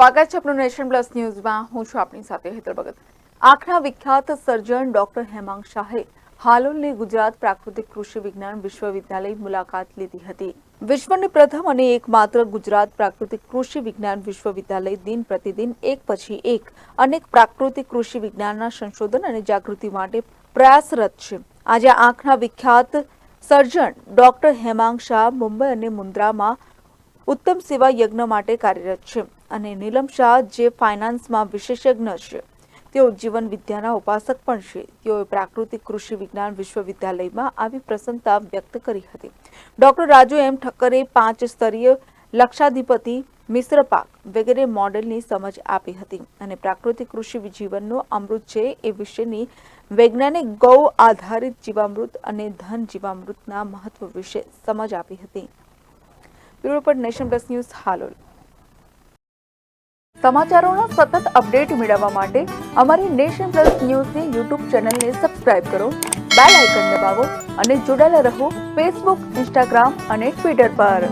સ્વાગત છે આપનું નેશન પ્લસ ન્યૂઝમાં। હું છું આપની સાથે હેતલ ભગત। આંખના વિખ્યાત સર્જન ડોક્ટર હેમાંગ શાહે હાલોલની ગુજરાત પ્રાકૃતિક કૃષિ વિજ્ઞાન વિશ્વવિદ્યાલય મુલાકાત લીધી હતી। વિશ્વની પ્રથમ અને એકમાત્ર ગુજરાત પ્રાકૃતિક કૃષિ વિજ્ઞાન વિશ્વવિદ્યાલય દિન પ્રતિદિન એક પછી એક અનેક પ્રાકૃતિક કૃષિ વિજ્ઞાનના સંશોધન અને જાગૃતિ માટે પ્રયાસરત છે। આજે આંખના વિખ્યાત સર્જન ડોક્ટર હેમાંગ શાહ મુંબઈ અને મુન્દ્રામાં ઉત્તમ સેવા યજ્ઞ માટે કાર્યરત છે અને નીલમ શાહ જે ફાઇનાન્સમાં વિશેષજ્ઞ છે તેઓ જીવન વિદ્યાના ઉપાસક પણ છે। તેઓએ પ્રાકૃતિક કૃષિ વિજ્ઞાન વિશ્વવિદ્યાલયમાં આવી પ્રસન્નતા વ્યક્ત કરી હતી। ડોક્ટર રાજુ એમ ઠક્કરે 5 સ્તરીય લક્ષાધિપતિ મિશ્ર પાક વગેરે મોડેલની સમજ આપી હતી અને પ્રાકૃતિક કૃષિ જીવનનું અમૃત છે એ વિશેની વૈજ્ઞાનિક ગૌ આધારિત જીવામૃત અને ધન જીવામૃતના મહત્વ વિશે સમજ આપી હતી। બ્યુરો પર નેશન પ્લસ ન્યૂઝ હાલોલ। સમાચારોના સતત અપડેટ મેળવવા માટે અમારી નેશન પ્લસ ન્યૂઝની યુટ્યુબ ચેનલને સબસ્ક્રાઇબ કરો, બેલ આઇકન દબાવો અને જોડાયેલા રહો ફેસબુક, ઇન્સ્ટાગ્રામ અને ટ્વિટર પર।